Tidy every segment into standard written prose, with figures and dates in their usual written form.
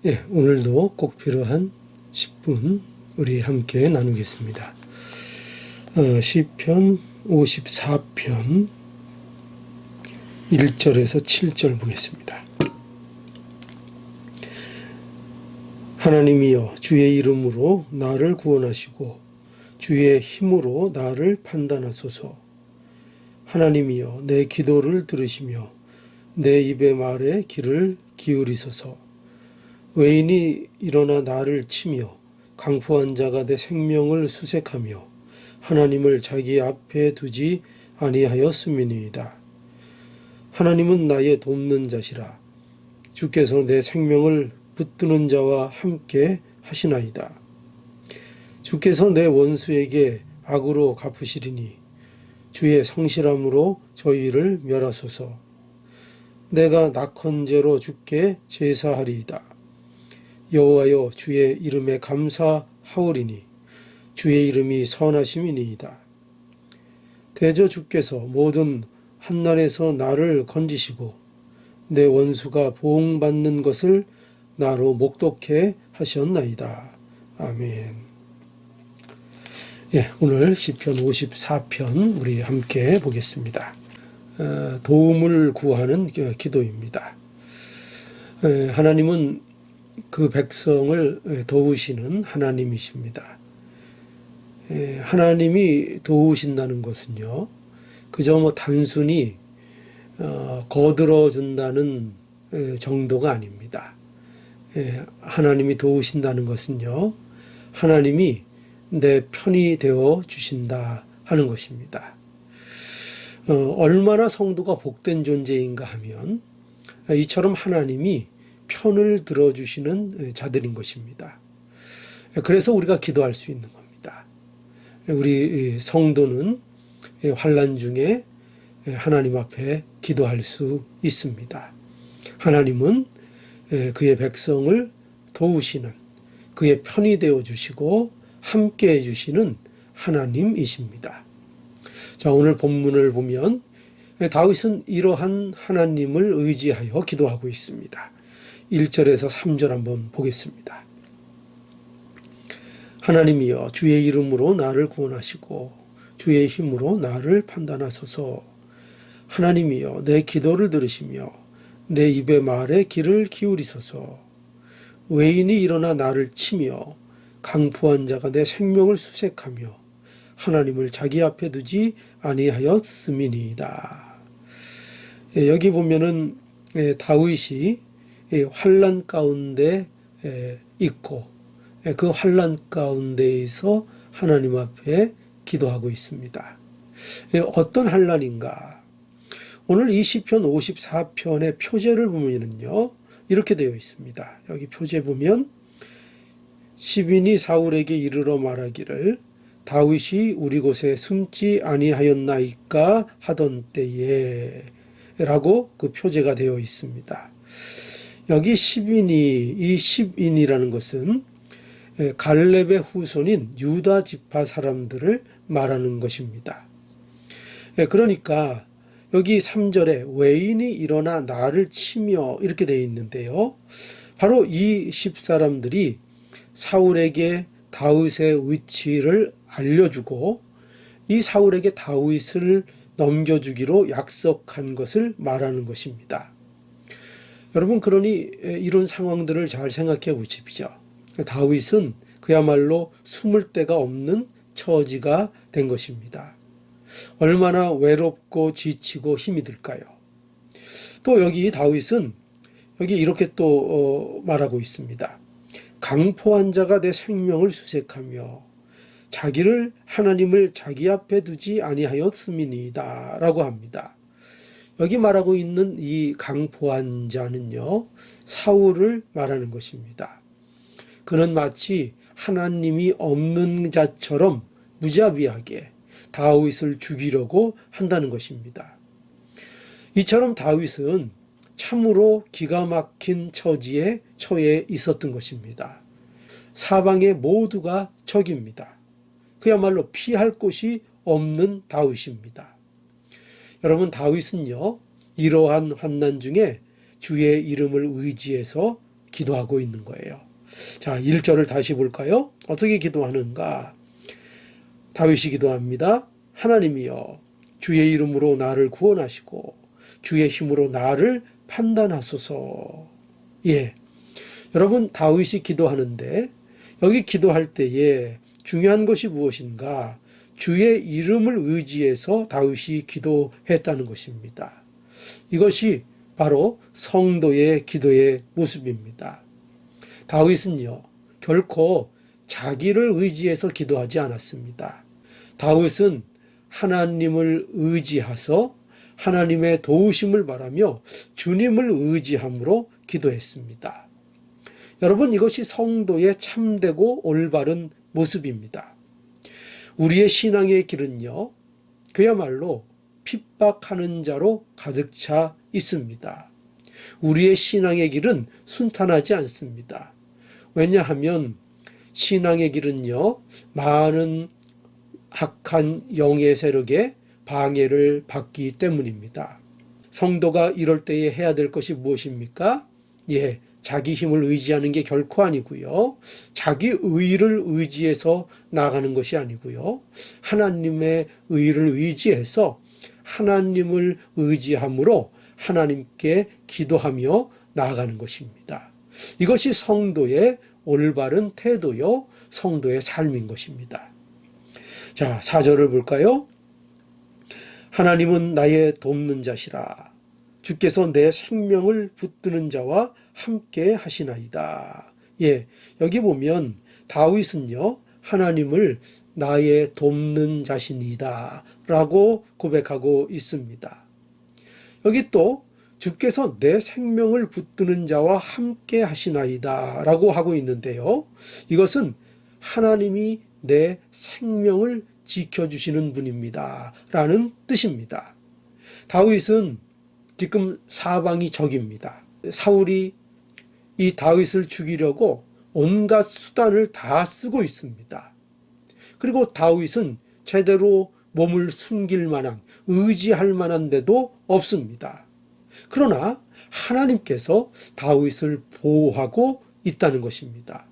예, 오늘도 꼭 필요한 10분 우리 함께 나누겠습니다. 시편 54편 1절에서 7절 보겠습니다. 하나님이여 주의 이름으로 나를 구원하시고 주의 힘으로 나를 판단하소서. 하나님이여 내 기도를 들으시며 내 입의 말에 귀를 기울이소서. 외인이 일어나 나를 치며 강포한 자가 내 생명을 수색하며 하나님을 자기 앞에 두지 아니하였음이니이다. 하나님은 나의 돕는 자시라. 주께서 내 생명을 붙드는 자와 함께 하시나이다. 주께서 내 원수에게 악으로 갚으시리니 주의 성실함으로 저희를 멸하소서. 내가 낙헌제로 주께 제사하리이다. 여호와여 주의 이름에 감사하오리니 주의 이름이 선하심이니이다. 대저 주께서 모든 한난에서 나를 건지시고 내 원수가 보응받는 것을 나로 목독해 하셨나이다. 아멘. 예, 오늘 시편 54편 우리 함께 보겠습니다. 도움을 구하는 기도입니다. 하나님은 그 백성을 도우시는 하나님이십니다. 하나님이 도우신다는 것은요, 그저 단순히 거들어준다는 정도가 아닙니다. 하나님이 도우신다는 것은요, 하나님이 내 편이 되어 주신다 하는 것입니다. 얼마나 성도가 복된 존재인가 하면 이처럼 하나님이 편을 들어주시는 자들인 것입니다. 그래서 우리가 기도할 수 있는 겁니다. 우리 성도는 환난 중에 하나님 앞에 기도할 수 있습니다. 하나님은 그의 백성을 도우시는, 그의 편이 되어주시고 함께 해주시는 하나님이십니다. 자, 오늘 본문을 보면 다윗은 이러한 하나님을 의지하여 기도하고 있습니다. 1절에서 3절 한번 보겠습니다. 하나님이여 주의 이름으로 나를 구원하시고 주의 힘으로 나를 판단하소서. 하나님이여 내 기도를 들으시며 내 입의 말에 귀를 기울이소서. 외인이 일어나 나를 치며 강포한 자가 내 생명을 수색하며 하나님을 자기 앞에 두지 아니하였음이니이다. 여기 보면은 다윗이 환난 가운데 있고 그 환난 가운데에서 하나님 앞에 기도하고 있습니다. 어떤 환난인가? 오늘 이 시편 54편의 표제를 보면은요, 이렇게 되어 있습니다. 여기 표제 보면 시빈이 사울에게 이르러 말하기를 다윗이 우리 곳에 숨지 아니하였나이까 하던 때에 라고 그 표제가 되어 있습니다. 여기 이 10인이라는 것은 갈렙의 후손인 유다 지파 사람들을 말하는 것입니다. 그러니까 여기 3절에 외인이 일어나 나를 치며 이렇게 되어 있는데요. 바로 이 10사람들이 사울에게 다윗의 위치를 알려주고 이 사울에게 다윗을 넘겨주기로 약속한 것을 말하는 것입니다. 여러분, 그러니 이런 상황들을 잘 생각해 보십시오. 다윗은 그야말로 숨을 데가 없는 처지가 된 것입니다. 얼마나 외롭고 지치고 힘이 들까요? 또 여기 다윗은 여기 이렇게 또 말하고 있습니다. 강포한 자가 내 생명을 수색하며 하나님을 자기 앞에 두지 아니하였음이니이다 라고 합니다. 여기 말하고 있는 이 강포한 자는요, 사울을 말하는 것입니다. 그는 마치 하나님이 없는 자처럼 무자비하게 다윗을 죽이려고 한다는 것입니다. 이처럼 다윗은 참으로 기가 막힌 처지에 처해 있었던 것입니다. 사방의 모두가 적입니다. 그야말로 피할 곳이 없는 다윗입니다. 여러분, 다윗은요, 이러한 환난 중에 주의 이름을 의지해서 기도하고 있는 거예요. 자, 1절을 다시 볼까요? 어떻게 기도하는가? 다윗이 기도합니다. 하나님이여 주의 이름으로 나를 구원하시고 주의 힘으로 나를 판단하소서. 예, 여러분 다윗이 기도하는데 여기 기도할 때에 중요한 것이 무엇인가? 주의 이름을 의지해서 다윗이 기도했다는 것입니다. 이것이 바로 성도의 기도의 모습입니다. 다윗은요, 결코 자기를 의지해서 기도하지 않았습니다. 다윗은 하나님을 의지해서 하나님의 도우심을 바라며 주님을 의지함으로 기도했습니다. 여러분, 이것이 성도의 참되고 올바른 모습입니다. 우리의 신앙의 길은요, 그야말로 핍박하는 자로 가득 차 있습니다. 우리의 신앙의 길은 순탄하지 않습니다. 왜냐하면 신앙의 길은요, 많은 악한 영의 세력에 방해를 받기 때문입니다. 성도가 이럴 때에 해야 될 것이 무엇입니까? 예, 자기 힘을 의지하는 게 결코 아니고요. 자기 의를 의지해서 나가는 것이 아니고요. 하나님의 의를 의지해서 하나님을 의지함으로 하나님께 기도하며 나아가는 것입니다. 이것이 성도의 올바른 태도요, 성도의 삶인 것입니다. 자, 4절을 볼까요? 하나님은 나의 돕는 자시라. 주께서 내 생명을 붙드는 자와 함께 하시나이다. 예, 여기 보면 다윗은요, 하나님을 나의 돕는 자신이다 라고 고백하고 있습니다. 여기 또 주께서 내 생명을 붙드는 자와 함께 하시나이다 라고 하고 있는데요. 이것은 하나님이 내 생명을 지켜주시는 분입니다 라는 뜻입니다. 다윗은 지금 사방이 적입니다. 사울이 이 다윗을 죽이려고 온갖 수단을 다 쓰고 있습니다. 그리고 다윗은 제대로 몸을 숨길 만한, 의지할 만한 데도 없습니다. 그러나 하나님께서 다윗을 보호하고 있다는 것입니다.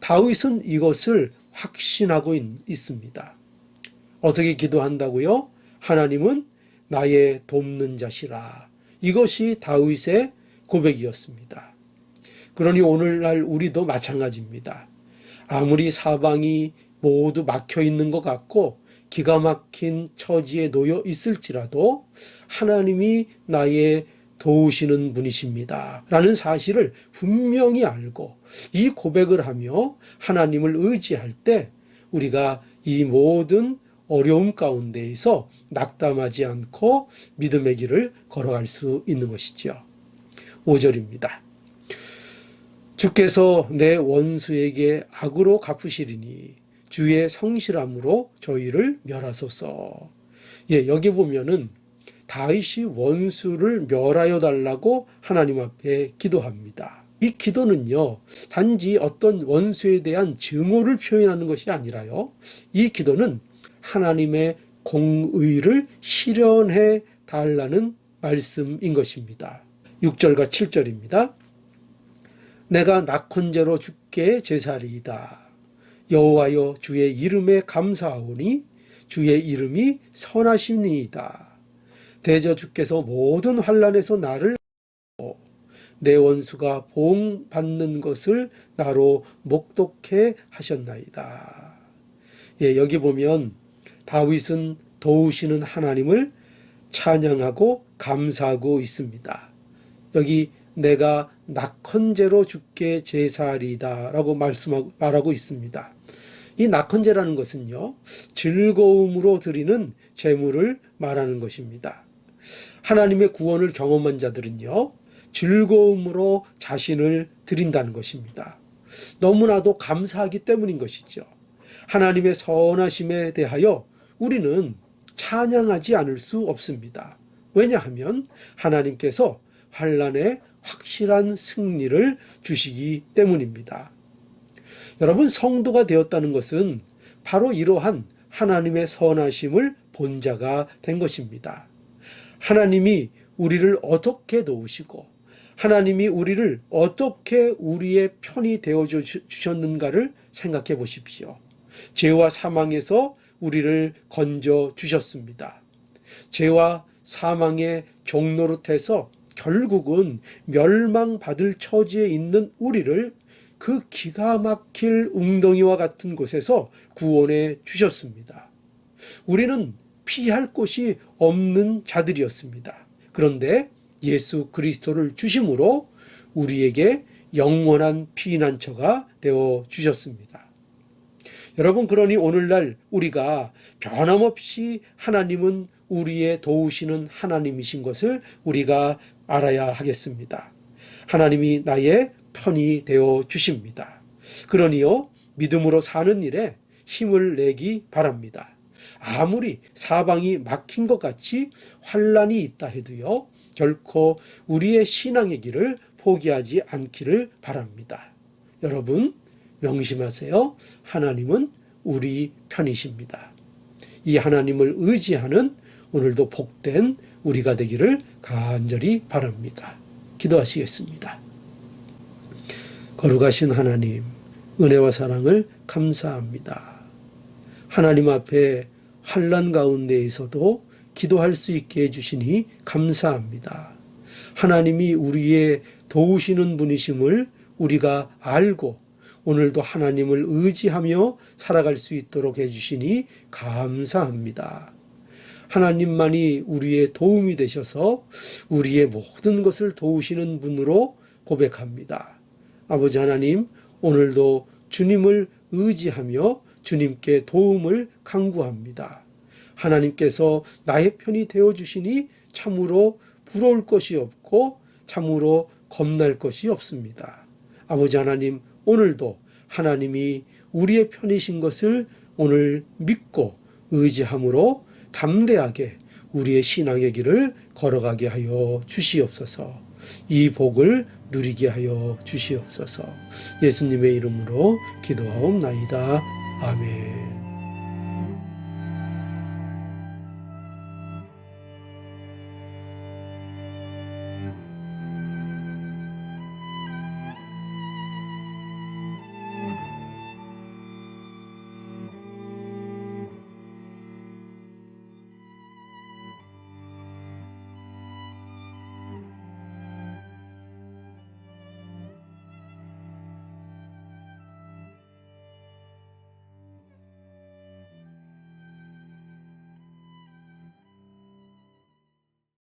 다윗은 이것을 확신하고 있습니다. 어떻게 기도한다고요? 하나님은 나의 돕는 자시라. 이것이 다윗의 고백이었습니다. 그러니 오늘날 우리도 마찬가지입니다. 아무리 사방이 모두 막혀 있는 것 같고 기가 막힌 처지에 놓여 있을지라도 하나님이 나의 도우시는 분이십니다 라는 사실을 분명히 알고 이 고백을 하며 하나님을 의지할 때 우리가 이 모든 어려움 가운데에서 낙담하지 않고 믿음의 길을 걸어갈 수 있는 것이죠. 5절입니다. 주께서 내 원수에게 악으로 갚으시리니 주의 성실함으로 저희를 멸하소서. 예, 여기 보면은 다윗이 원수를 멸하여 달라고 하나님 앞에 기도합니다. 이 기도는요, 단지 어떤 원수에 대한 증오를 표현하는 것이 아니라요, 이 기도는 하나님의 공의를 실현해 달라는 말씀인 것입니다. 6절과 7절입니다. 내가 낙헌제로 주께 제사리이다. 여호와여 주의 이름에 감사하오니 주의 이름이 선하시니이다. 대저 주께서 모든 환난에서 나를 내 원수가 보응받는 것을 나로 목독해 하셨나이다. 예, 여기 보면 다윗은 도우시는 하나님을 찬양하고 감사하고 있습니다. 여기 내가 낙헌제로 주께 제사리이다 라고 말하고 있습니다. 이 낙헌제라는 것은요, 즐거움으로 드리는 제물을 말하는 것입니다. 하나님의 구원을 경험한 자들은요, 즐거움으로 자신을 드린다는 것입니다. 너무나도 감사하기 때문인 것이죠. 하나님의 선하심에 대하여 우리는 찬양하지 않을 수 없습니다. 왜냐하면 하나님께서 환난에 확실한 승리를 주시기 때문입니다. 여러분, 성도가 되었다는 것은 바로 이러한 하나님의 선하심을 본 자가 된 것입니다. 하나님이 우리를 어떻게 도우시고 하나님이 우리를 어떻게 우리의 편이 되어 주셨는가를 생각해 보십시오. 죄와 사망에서 우리를 건져 주셨습니다. 죄와 사망의 종노릇해서 결국은 멸망받을 처지에 있는 우리를 그 기가 막힐 웅덩이와 같은 곳에서 구원해 주셨습니다. 우리는 피할 곳이 없는 자들이었습니다. 그런데 예수 그리스도를 주심으로 우리에게 영원한 피난처가 되어 주셨습니다. 여러분, 그러니 오늘날 우리가 변함없이 하나님은 우리의 도우시는 하나님이신 것을 우리가 알아야 하겠습니다. 하나님이 나의 편이 되어 주십니다. 그러니요, 믿음으로 사는 일에 힘을 내기 바랍니다. 아무리 사방이 막힌 것 같이 환난이 있다 해도요, 결코 우리의 신앙의 길을 포기하지 않기를 바랍니다. 여러분, 명심하세요. 하나님은 우리 편이십니다. 이 하나님을 의지하는 오늘도 복된 우리가 되기를 간절히 바랍니다. 기도하시겠습니다. 거룩하신 하나님, 은혜와 사랑을 감사합니다. 하나님 앞에 환난 가운데에서도 기도할 수 있게 해주시니 감사합니다. 하나님이 우리의 도우시는 분이심을 우리가 알고 오늘도 하나님을 의지하며 살아갈 수 있도록 해주시니 감사합니다. 하나님만이 우리의 도움이 되셔서 우리의 모든 것을 도우시는 분으로 고백합니다. 아버지 하나님, 오늘도 주님을 의지하며 주님께 도움을 간구합니다. 하나님께서 나의 편이 되어주시니 참으로 부러울 것이 없고 참으로 겁날 것이 없습니다. 아버지 하나님, 오늘도 하나님이 우리의 편이신 것을 오늘 믿고 의지함으로 담대하게 우리의 신앙의 길을 걸어가게 하여 주시옵소서. 이 복을 누리게 하여 주시옵소서. 예수님의 이름으로 기도하옵나이다. 아멘.